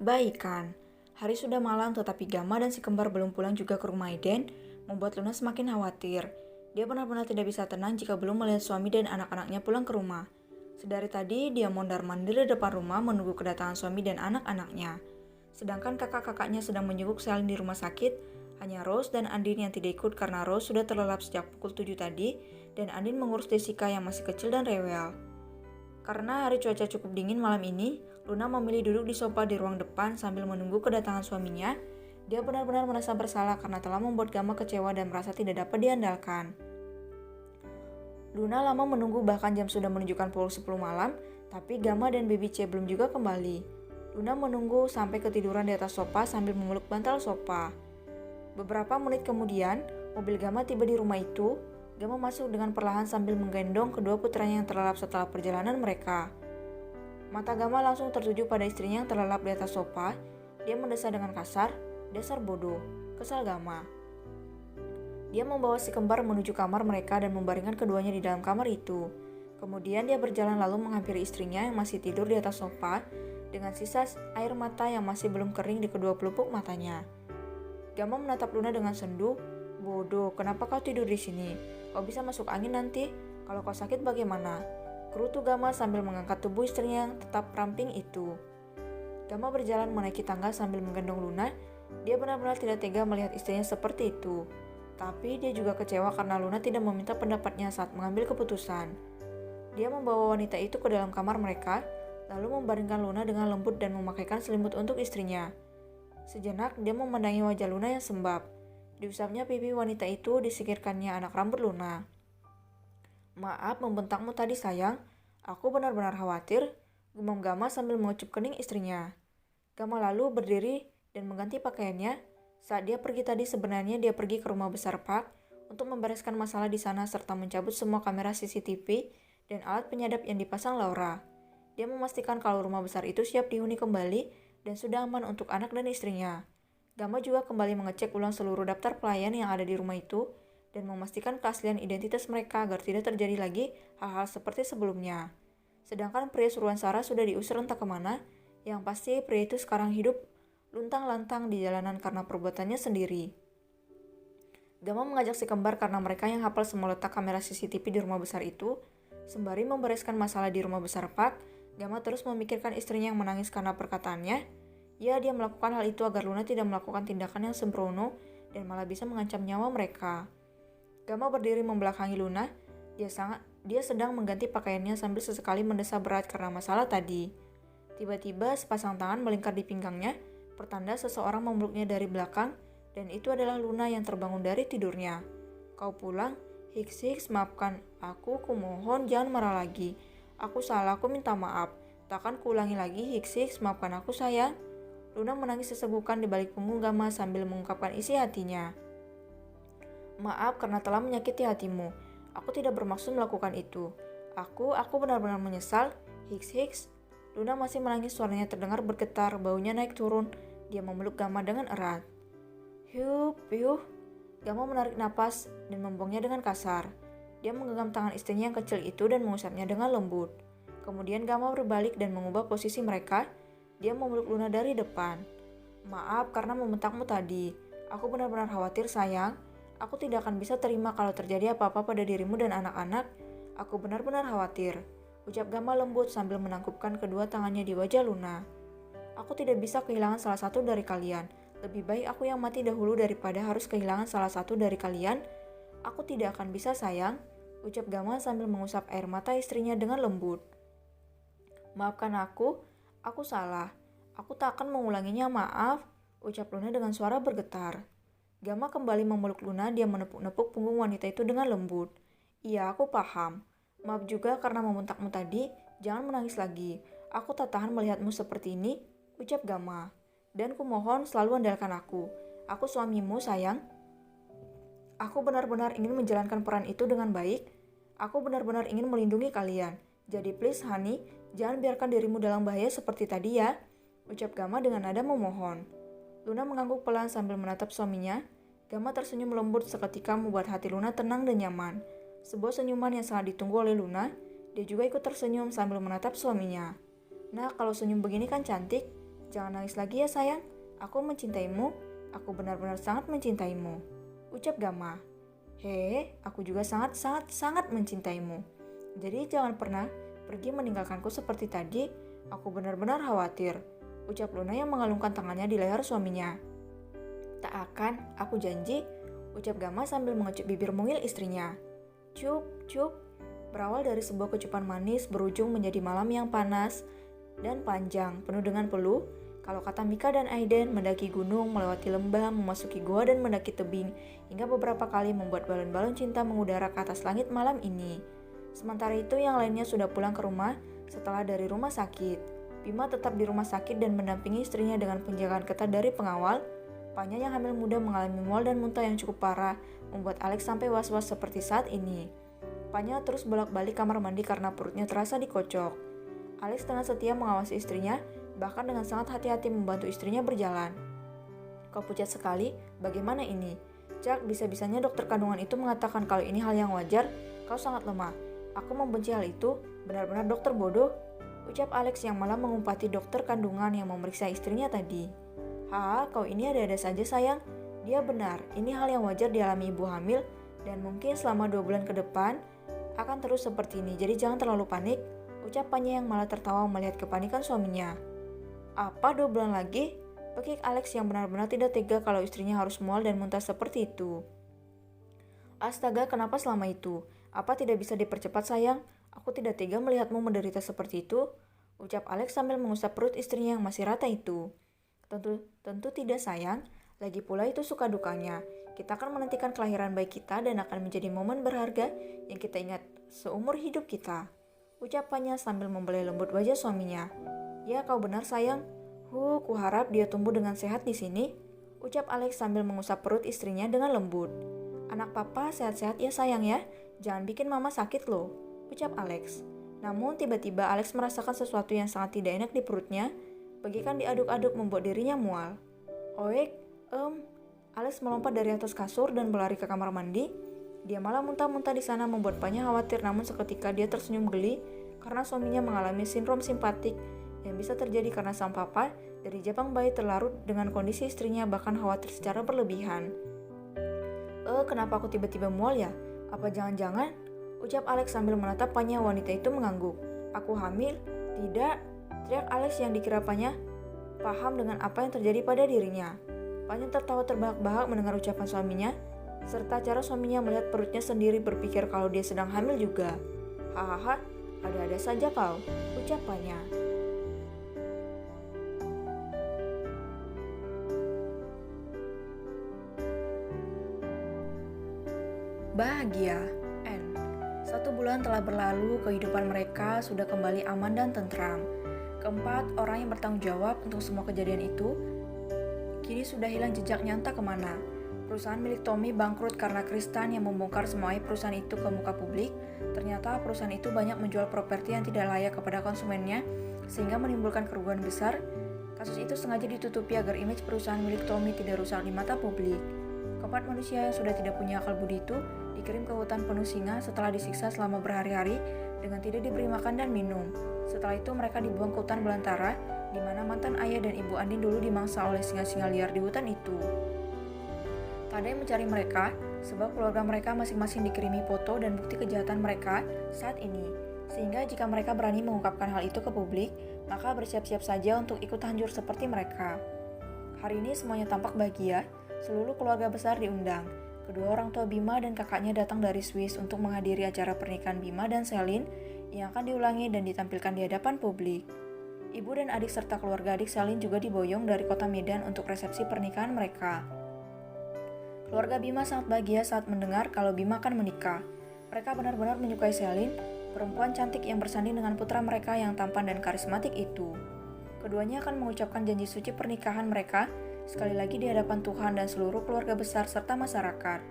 Baik kan? Hari sudah malam tetapi Gama dan si kembar belum pulang juga ke rumah Eden, membuat Luna semakin khawatir. Dia benar-benar tidak bisa tenang jika belum melihat suami dan anak-anaknya pulang ke rumah. Sedari tadi dia mondar-mandir di depan rumah menunggu kedatangan suami dan anak-anaknya. Sedangkan kakak-kakaknya sedang menjenguk Selin di rumah sakit, hanya Rose dan Andin yang tidak ikut karena Rose sudah terlelap sejak pukul 7 tadi dan Andin mengurus Jessica yang masih kecil dan rewel. Karena hari cuaca cukup dingin malam ini, Luna memilih duduk di sofa di ruang depan sambil menunggu kedatangan suaminya. Dia benar-benar merasa bersalah karena telah membuat Gama kecewa dan merasa tidak dapat diandalkan. Luna lama menunggu bahkan jam sudah menunjukkan pukul 10 malam, tapi Gama dan Baby C belum juga kembali. Luna menunggu sampai ketiduran di atas sofa sambil memeluk bantal sofa. Beberapa menit kemudian, mobil Gama tiba di rumah itu. Gama masuk dengan perlahan sambil menggendong kedua putranya yang terlelap setelah perjalanan mereka. Mata Gama langsung tertuju pada istrinya yang terlelap di atas sofa. Dia mendesah dengan kasar, "Dasar bodoh," kesal Gama. Dia membawa si kembar menuju kamar mereka dan membaringkan keduanya di dalam kamar itu. Kemudian dia berjalan lalu menghampiri istrinya yang masih tidur di atas sofa dengan sisa air mata yang masih belum kering di kedua pelupuk matanya. Gama menatap Luna dengan sendu. "Bodoh, kenapa kau tidur di sini? Kau bisa masuk angin nanti. Kalau kau sakit bagaimana?" Gerutu Gama sambil mengangkat tubuh istrinya yang tetap ramping itu. Gama berjalan menaiki tangga sambil menggendong Luna. Dia benar-benar tidak tega melihat istrinya seperti itu. Tapi dia juga kecewa karena Luna tidak meminta pendapatnya saat mengambil keputusan. Dia membawa wanita itu ke dalam kamar mereka, lalu membaringkan Luna dengan lembut dan memakaikan selimut untuk istrinya. Sejenak dia memandangi wajah Luna yang sembab. Diusapnya pipi wanita itu, disingkirkannya anak rambut Luna. "Maaf membentakmu tadi sayang, aku benar-benar khawatir," gumam Gama sambil mengecup kening istrinya. Gama lalu berdiri dan mengganti pakaiannya. Saat dia pergi tadi sebenarnya dia pergi ke rumah besar Park untuk membereskan masalah di sana serta mencabut semua kamera CCTV dan alat penyadap yang dipasang Laura. Dia memastikan kalau rumah besar itu siap dihuni kembali dan sudah aman untuk anak dan istrinya. Gama juga kembali mengecek ulang seluruh daftar pelayan yang ada di rumah itu dan memastikan keaslian identitas mereka agar tidak terjadi lagi hal-hal seperti sebelumnya. Sedangkan pria suruhan Sarah sudah diusir entah kemana, yang pasti pria itu sekarang hidup luntang-lantang di jalanan karena perbuatannya sendiri. Gama mengajak si kembar karena mereka yang hafal semua letak kamera CCTV di rumah besar itu. Sembari membereskan masalah di rumah besar Park, Gama terus memikirkan istrinya yang menangis karena perkataannya. Ya, dia melakukan hal itu agar Luna tidak melakukan tindakan yang sembrono dan malah bisa mengancam nyawa mereka. Gama berdiri membelakangi Luna. Dia sedang mengganti pakaiannya sambil sesekali mendesah berat karena masalah tadi. Tiba-tiba sepasang tangan melingkar di pinggangnya, pertanda seseorang memeluknya dari belakang, dan itu adalah Luna yang terbangun dari tidurnya. "Kau pulang? Hiks, maafkan aku kumohon jangan marah lagi. Aku salah, aku minta maaf. Takkan kuulangi lagi, Hiks, maafkan aku sayang." Luna menangis sesegukan di balik punggung Gama sambil mengungkapkan isi hatinya. "Maaf karena telah menyakiti hatimu. Aku tidak bermaksud melakukan itu. Aku benar-benar menyesal, Hiks." Luna masih menangis, suaranya terdengar bergetar, baunya naik turun. Dia memeluk Gama dengan erat. "Yuh." Gama menarik napas dan membuangnya dengan kasar. Dia menggenggam tangan istrinya yang kecil itu dan mengusapnya dengan lembut. Kemudian Gama berbalik dan mengubah posisi mereka. Dia memeluk Luna dari depan. "Maaf karena membentakmu tadi. Aku benar-benar khawatir sayang. Aku tidak akan bisa terima kalau terjadi apa-apa pada dirimu dan anak-anak. Aku benar-benar khawatir," ucap Gama lembut sambil menangkupkan kedua tangannya di wajah Luna. "Aku tidak bisa kehilangan salah satu dari kalian. Lebih baik aku yang mati dahulu daripada harus kehilangan salah satu dari kalian." "Aku tidak akan bisa sayang," ucap Gama sambil mengusap air mata istrinya dengan lembut. "Maafkan aku salah. Aku tak akan mengulanginya, maaf," ucap Luna dengan suara bergetar. Gama kembali memeluk Luna, dia menepuk-nepuk punggung wanita itu dengan lembut. "Iya, aku paham. Maaf juga karena membentakmu tadi. Jangan menangis lagi. Aku tak tahan melihatmu seperti ini," ucap Gama. "Dan kumohon selalu andalkan aku. Aku suamimu, sayang. Aku benar-benar ingin menjalankan peran itu dengan baik. Aku benar-benar ingin melindungi kalian. Jadi please, honey, jangan biarkan dirimu dalam bahaya seperti tadi ya," ucap Gama dengan nada memohon. Luna mengangguk pelan sambil menatap suaminya. Gama tersenyum lembut seketika membuat hati Luna tenang dan nyaman. Sebuah senyuman yang sangat ditunggu oleh Luna. Dia juga ikut tersenyum sambil menatap suaminya. "Nah, kalau senyum begini kan cantik. Jangan nangis lagi ya sayang, aku mencintaimu, aku benar-benar sangat mencintaimu, ucap Gama. Aku juga sangat mencintaimu. Jadi jangan pernah pergi meninggalkanku seperti tadi, aku benar-benar khawatir, ucap Luna yang mengalungkan tangannya di leher suaminya. Tak akan, aku janji, ucap Gama sambil mengecup bibir mungil istrinya. Cup, cup. Berawal dari sebuah kecupan manis berujung menjadi malam yang panas dan panjang, penuh dengan peluh. Kalau kata Mika dan Aiden, mendaki gunung, melewati lembah, memasuki gua dan mendaki tebing, hingga beberapa kali membuat balon-balon cinta mengudara ke atas langit malam ini. Sementara itu yang lainnya sudah pulang ke rumah setelah dari rumah sakit. Bima tetap di rumah sakit dan mendampingi istrinya dengan penjagaan ketat dari pengawal. Panya yang hamil muda mengalami mual dan muntah yang cukup parah, membuat Alex sampai was-was seperti saat ini. Panya terus bolak-balik kamar mandi karena perutnya terasa dikocok. Alex dengan setia mengawasi istrinya, bahkan dengan sangat hati-hati membantu istrinya berjalan. Kau pucat sekali, bagaimana ini? Jack, bisa-bisanya dokter kandungan itu mengatakan kalau ini hal yang wajar, kau sangat lemah. Aku membenci hal itu, benar-benar dokter bodoh, ucap Alex yang malah mengumpati dokter kandungan yang memeriksa istrinya tadi. Kau ini ada-ada saja sayang. Dia benar, ini hal yang wajar dialami ibu hamil, dan mungkin selama 2 bulan ke depan akan terus seperti ini, jadi jangan terlalu panik, ucapannya yang malah tertawa melihat kepanikan suaminya. Apa 2 bulan lagi? Pekik Alex yang benar-benar tidak tega kalau istrinya harus mual dan muntah seperti itu. Astaga, kenapa selama itu? Apa tidak bisa dipercepat sayang? Aku tidak tega melihatmu menderita seperti itu, ucap Alex sambil mengusap perut istrinya yang masih rata itu. Tentu tidak sayang, lagi pula itu suka dukanya. Kita akan menantikan kelahiran bayi kita dan akan menjadi momen berharga yang kita ingat seumur hidup kita, ucapannya sambil membelai lembut wajah suaminya. Ya, kau benar sayang. Kuharap dia tumbuh dengan sehat di sini, ucap Alex sambil mengusap perut istrinya dengan lembut. Anak papa sehat-sehat ya sayang ya, jangan bikin mama sakit loh, ucap Alex. Namun tiba-tiba Alex merasakan sesuatu yang sangat tidak enak di perutnya, bagaikan diaduk-aduk membuat dirinya mual. Alex melompat dari atas kasur dan berlari ke kamar mandi. Dia malah muntah-muntah di sana membuat Panya khawatir, namun seketika dia tersenyum geli karena suaminya mengalami sindrom simpatik yang bisa terjadi karena sang papa dari Jepang bayi terlarut dengan kondisi istrinya bahkan khawatir secara berlebihan. Kenapa aku tiba-tiba mual ya? Apa jangan-jangan? Ucap Alex sambil menatap Panya wanita itu mengangguk. Aku hamil? Tidak, teriak Alex yang dikira Panya paham dengan apa yang terjadi pada dirinya. Panya tertawa terbahak-bahak mendengar ucapan suaminya, serta cara suaminya melihat perutnya sendiri berpikir kalau dia sedang hamil juga. Hahaha, ada-ada saja kau, ucap Panya. Bahagia. 1 bulan telah berlalu, kehidupan mereka sudah kembali aman dan tentram. Keempat orang yang bertanggung jawab untuk semua kejadian itu kini sudah hilang jejaknya entah kemana. Perusahaan milik Tommy bangkrut karena Kristen yang membongkar semua aib perusahaan itu ke muka publik. Ternyata perusahaan itu banyak menjual properti yang tidak layak kepada konsumennya, sehingga menimbulkan kerugian besar. Kasus itu sengaja ditutupi agar image perusahaan milik Tommy tidak rusak di mata publik. Keempat manusia yang sudah tidak punya akal budi itu dikirim ke hutan penuh singa setelah disiksa selama berhari-hari dengan tidak diberi makan dan minum. Setelah itu mereka dibuang ke hutan belantara, di mana mantan ayah dan ibu Andin dulu dimangsa oleh singa-singa liar di hutan itu. Tak ada yang mencari mereka, sebab keluarga mereka masing-masing dikirimi foto dan bukti kejahatan mereka saat ini. Sehingga jika mereka berani mengungkapkan hal itu ke publik, maka bersiap-siap saja untuk ikut hancur seperti mereka. Hari ini semuanya tampak bahagia, seluruh keluarga besar diundang. Kedua orang tua Bima dan kakaknya datang dari Swiss untuk menghadiri acara pernikahan Bima dan Selin yang akan diulangi dan ditampilkan di hadapan publik. Ibu dan adik serta keluarga adik Selin juga diboyong dari kota Medan untuk resepsi pernikahan mereka. Keluarga Bima sangat bahagia saat mendengar kalau Bima akan menikah. Mereka benar-benar menyukai Selin, perempuan cantik yang bersanding dengan putra mereka yang tampan dan karismatik itu. Keduanya akan mengucapkan janji suci pernikahan mereka sekali lagi di hadapan Tuhan dan seluruh keluarga besar serta masyarakat.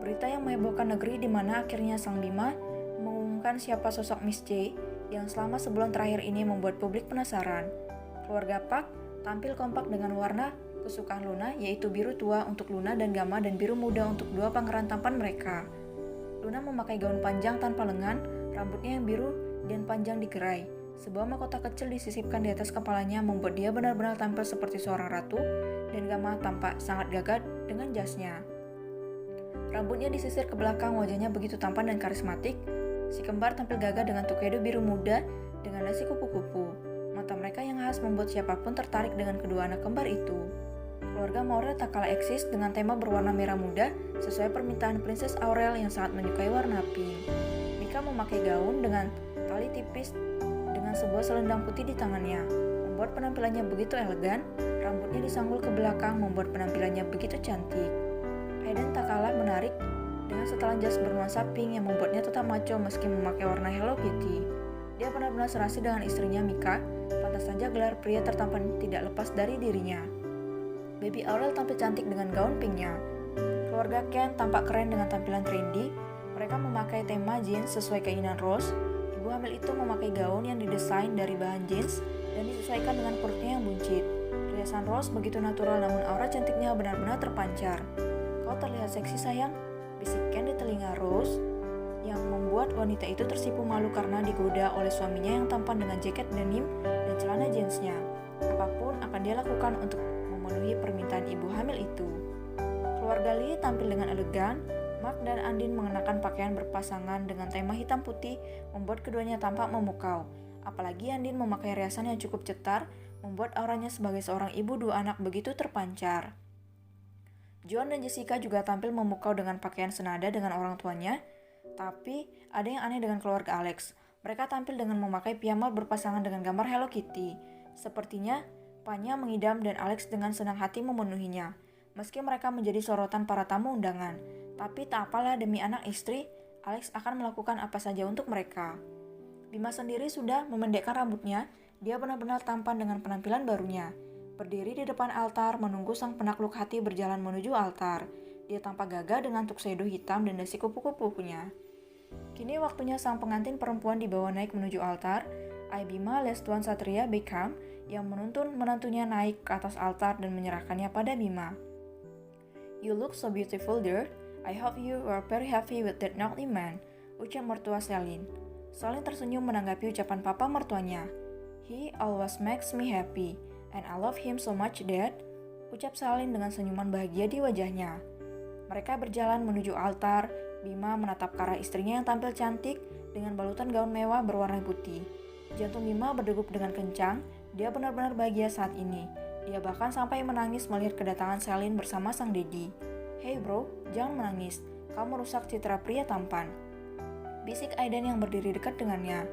Berita yang menghebohkan negeri di mana akhirnya sang Bima mengumumkan siapa sosok Miss J yang selama sebulan terakhir ini membuat publik penasaran. Keluarga Park tampil kompak dengan warna kesukaan Luna, yaitu biru tua untuk Luna dan Gama dan biru muda untuk dua pangeran tampan mereka. Luna memakai gaun panjang tanpa lengan, rambutnya yang biru dan panjang digerai, Sebuah mahkota kecil disisipkan di atas kepalanya membuat dia benar-benar tampil seperti seorang ratu, dan Gamma tampak sangat gagah dengan jasnya. Rambutnya disisir ke belakang, wajahnya begitu tampan dan karismatik. Si kembar tampil gagah dengan tuxedo biru muda dengan dasi kupu-kupu. Mata mereka yang khas membuat siapapun tertarik dengan kedua anak kembar itu. Keluarga Maurel tak kalah eksis dengan tema berwarna merah muda sesuai permintaan Princess Aurel yang sangat menyukai warna pink. Mika memakai gaun dengan tali tipis dengan sebuah selendang putih di tangannya, membuat penampilannya begitu elegan. Rambutnya disanggul ke belakang membuat penampilannya begitu cantik. Aiden tak kalah menarik dengan setelan jas bernuansa pink yang membuatnya tetap maco meski memakai warna Hello Kitty. Dia benar-benar serasi dengan istrinya Mika, pantas saja gelar pria tertampan tidak lepas dari dirinya. Baby Aurel tampil cantik dengan gaun pinknya. Keluarga Ken tampak keren dengan tampilan trendy. Mereka memakai tema jeans sesuai keinginan Rose. Ibu hamil itu memakai gaun yang didesain dari bahan jeans dan disesuaikan dengan perutnya yang buncit. Riasan Rose begitu natural namun aura cantiknya benar-benar terpancar. "Kau terlihat seksi sayang," bisik Ken di telinga Rose, yang membuat wanita itu tersipu malu karena digoda oleh suaminya yang tampan dengan jaket denim dan celana jeansnya. Apapun akan dia lakukan untuk memenuhi permintaan ibu hamil itu. Keluarga Lee tampil dengan elegan. Mark dan Andin mengenakan pakaian berpasangan dengan tema hitam putih membuat keduanya tampak memukau. Apalagi Andin memakai riasan yang cukup cetar, membuat auranya sebagai seorang ibu dua anak begitu terpancar. John dan Jessica juga tampil memukau dengan pakaian senada dengan orang tuanya. Tapi ada yang aneh dengan keluarga Alex. Mereka tampil dengan memakai piyama berpasangan dengan gambar Hello Kitty. Sepertinya Panya mengidam dan Alex dengan senang hati memenuhinya. Meski mereka menjadi sorotan para tamu undangan, tapi tak apalah, demi anak istri, Alex akan melakukan apa saja untuk mereka. Bima sendiri sudah memendekkan rambutnya. Dia benar-benar tampan dengan penampilan barunya. Berdiri di depan altar menunggu sang penakluk hati berjalan menuju altar. Dia tampak gagah dengan tuxedo hitam dan dasi kupu-kupunya. Kini waktunya sang pengantin perempuan dibawa naik menuju altar. Ayah Bima alias Tuan Satria Beckham yang menuntun menantunya naik ke atas altar dan menyerahkannya pada Bima. "You look so beautiful, dear. I hope you are very happy with that naughty man," ucap mertua Celine. Celine tersenyum menanggapi ucapan papa mertuanya. "He always makes me happy, and I love him so much, Dad," ucap Celine dengan senyuman bahagia di wajahnya. Mereka berjalan menuju altar. Bima menatap ke arah istrinya yang tampil cantik dengan balutan gaun mewah berwarna putih. Jantung Bima berdegup dengan kencang. Dia benar-benar bahagia saat ini. Dia bahkan sampai menangis melihat kedatangan Celine bersama sang Daddy. "Hey bro, jangan menangis. Kamu merusak citra pria tampan," bisik Aiden yang berdiri dekat dengannya.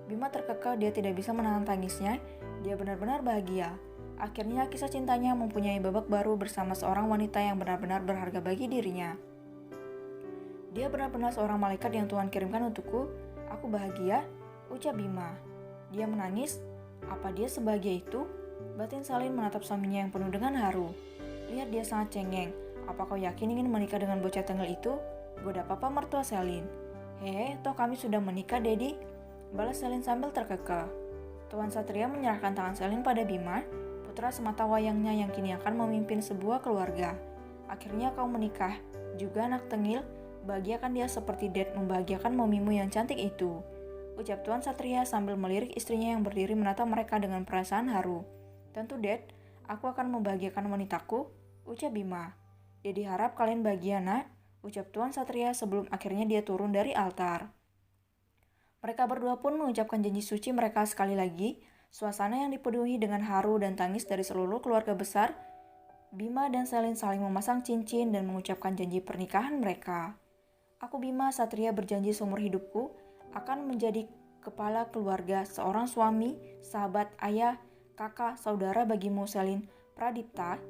Bima terkekeh, dia tidak bisa menahan tangisnya. Dia benar-benar bahagia. Akhirnya kisah cintanya mempunyai babak baru bersama seorang wanita yang benar-benar berharga bagi dirinya. "Dia benar-benar seorang malaikat yang Tuhan kirimkan untukku. Aku bahagia," ucap Bima. Dia menangis. Apa dia sebahagia itu? Batin Celine menatap suaminya yang penuh dengan haru. "Lihat, dia sangat cengeng. Apa kau yakin ingin menikah dengan bocah tengil itu?" goda papa mertua Celine. "Hehe, toh kami sudah menikah, Daddy," balas Celine sambil terkekeh. Tuan Satria menyerahkan tangan Celine pada Bima, putra semata wayangnya yang kini akan memimpin sebuah keluarga. "Akhirnya kau menikah juga, anak tengil. Bahagiakan dia seperti Dad membahagiakan mamimu yang cantik itu," ucap Tuan Satria sambil melirik istrinya yang berdiri menatap mereka dengan perasaan haru. "Tentu, Dad, aku akan membahagiakan wanitaku," ucap Bima. "Daddy harap kalian bahagia, nak," ucap Tuan Satria sebelum akhirnya dia turun dari altar. Mereka berdua pun mengucapkan janji suci mereka sekali lagi. Suasana yang dipenuhi dengan haru dan tangis dari seluruh keluarga besar. Bima dan Celine saling memasang cincin dan mengucapkan janji pernikahan mereka. "Aku Bima Satria berjanji seumur hidupku akan menjadi kepala keluarga, seorang suami, sahabat, ayah, kakak, saudara bagimu, Celine Pradipta.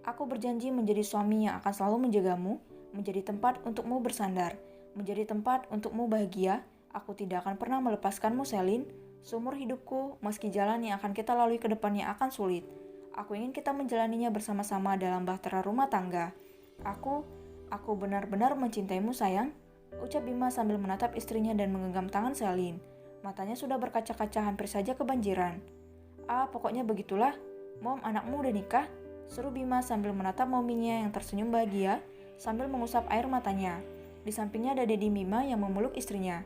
Aku berjanji menjadi suami yang akan selalu menjagamu, menjadi tempat untukmu bersandar, menjadi tempat untukmu bahagia. Aku tidak akan pernah melepaskanmu, Celine, seumur hidupku, meski jalan yang akan kita lalui ke depannya akan sulit. Aku ingin kita menjalaninya bersama-sama dalam bahtera rumah tangga. Aku benar-benar mencintaimu, sayang," ucap Bima sambil menatap istrinya dan menggenggam tangan Celine. Matanya sudah berkaca-kaca hampir saja kebanjiran. Pokoknya begitulah. Mom, anakmu udah nikah," seru Bima sambil menatap mominya yang tersenyum bahagia sambil mengusap air matanya. Di sampingnya ada Daddy Bima yang memeluk istrinya.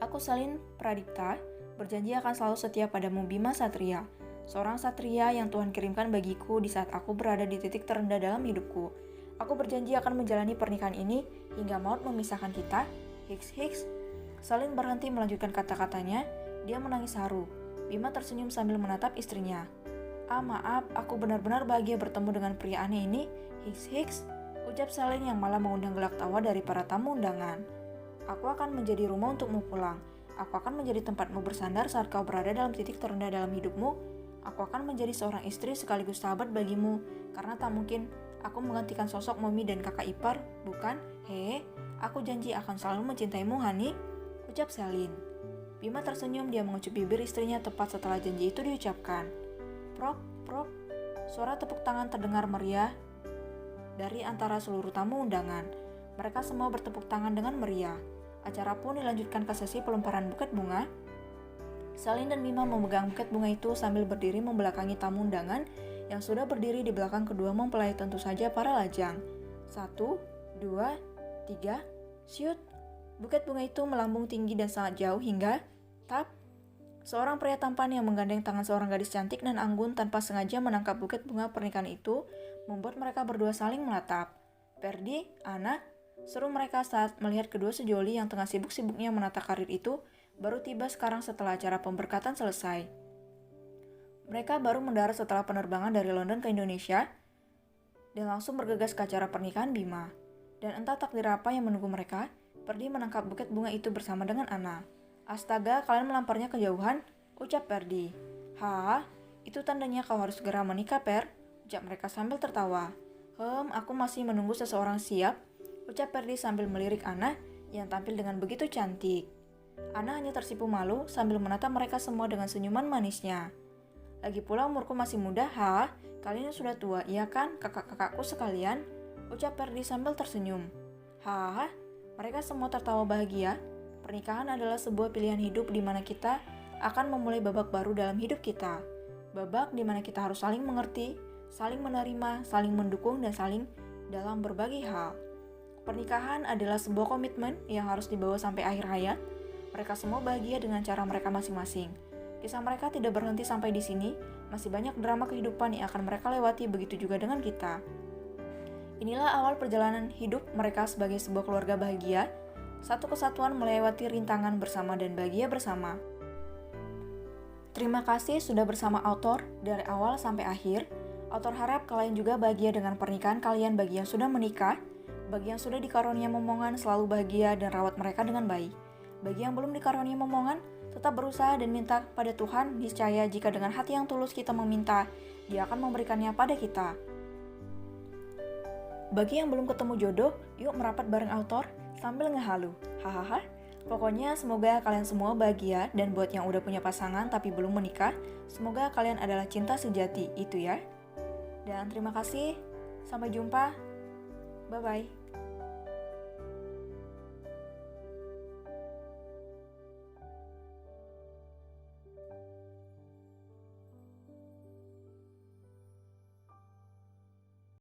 "Aku Celine Pradipta, Berjanji akan selalu setia padamu Bima Satria, seorang satria yang Tuhan kirimkan bagiku di saat aku berada di titik terendah dalam hidupku. Aku berjanji akan menjalani pernikahan ini hingga maut memisahkan kita. Hiks hiks. Salin berhenti melanjutkan kata-katanya. Dia menangis haru. Bima tersenyum sambil menatap istrinya. Maaf, aku benar-benar bahagia bertemu dengan pria aneh ini. Hiks hiks. Ucap Salin yang malah mengundang gelak tawa dari para tamu undangan. Aku akan menjadi rumah untukmu pulang. Aku akan menjadi tempatmu bersandar saat kau berada dalam titik terendah dalam hidupmu. Aku akan menjadi seorang istri sekaligus sahabat bagimu. Karena tak mungkin aku menggantikan sosok mami dan kakak ipar, bukan? Hehe, aku janji akan selalu mencintaimu, Hani. Ucap Salin. Bima tersenyum, dia mengucup bibir istrinya tepat setelah janji itu diucapkan. Prok, prok. Suara tepuk tangan terdengar meriah dari antara seluruh tamu undangan. Mereka semua bertepuk tangan dengan meriah. Acara pun dilanjutkan ke sesi pelemparan buket bunga. Salin dan Bima memegang buket bunga itu sambil berdiri membelakangi tamu undangan yang sudah berdiri di belakang kedua mempelai, tentu saja para lajang. 1, 2, 3, syut. Buket bunga itu melambung tinggi dan sangat jauh hingga tap. Seorang pria tampan yang menggandeng tangan seorang gadis cantik dan anggun tanpa sengaja menangkap buket bunga pernikahan itu membuat mereka berdua saling menatap. Perdi, Ana, seru mereka saat melihat kedua sejoli yang tengah sibuk-sibuknya menata karir itu baru tiba sekarang setelah acara pemberkatan selesai. Mereka baru mendarat setelah penerbangan dari London ke Indonesia dan langsung bergegas ke acara pernikahan Bima. Dan entah takdir apa yang menunggu mereka, Perdi menangkap buket bunga itu bersama dengan Ana. Astaga, kalian melamparnya kejauhan, ucap Perdi. Itu tandanya kau harus segera menikah, Per, ucap mereka sambil tertawa. Aku masih menunggu seseorang siap, ucap Perdi sambil melirik Ana yang tampil dengan begitu cantik. Ana hanya tersipu malu sambil menatap mereka semua dengan senyuman manisnya. Lagi pula umurku masih muda, kalian sudah tua, iya kan, kakak-kakakku sekalian, ucap Perdi sambil tersenyum. Mereka semua tertawa bahagia. Pernikahan adalah sebuah pilihan hidup di mana kita akan memulai babak baru dalam hidup kita. Babak di mana kita harus saling mengerti, saling menerima, saling mendukung, dan saling dalam berbagai hal. Pernikahan adalah sebuah komitmen yang harus dibawa sampai akhir hayat. Mereka semua bahagia dengan cara mereka masing-masing. Kisah mereka tidak berhenti sampai di sini, masih banyak drama kehidupan yang akan mereka lewati, begitu juga dengan kita. Inilah awal perjalanan hidup mereka sebagai sebuah keluarga bahagia, satu kesatuan melewati rintangan bersama dan bahagia bersama. Terima kasih sudah bersama author dari awal sampai akhir. Author harap kalian juga bahagia dengan pernikahan kalian. Bagi yang sudah menikah, bagi yang sudah dikarunia momongan, selalu bahagia dan rawat mereka dengan baik. Bagi yang belum dikarunia momongan, tetap berusaha dan minta pada Tuhan. Niscaya jika dengan hati yang tulus kita meminta, Dia akan memberikannya pada kita. Bagi yang belum ketemu jodoh, yuk merapat bareng author sambil ngehalu. Pokoknya semoga kalian semua bahagia, dan buat yang udah punya pasangan tapi belum menikah, semoga kalian adalah cinta sejati, itu ya. Dan terima kasih, sampai jumpa, bye-bye.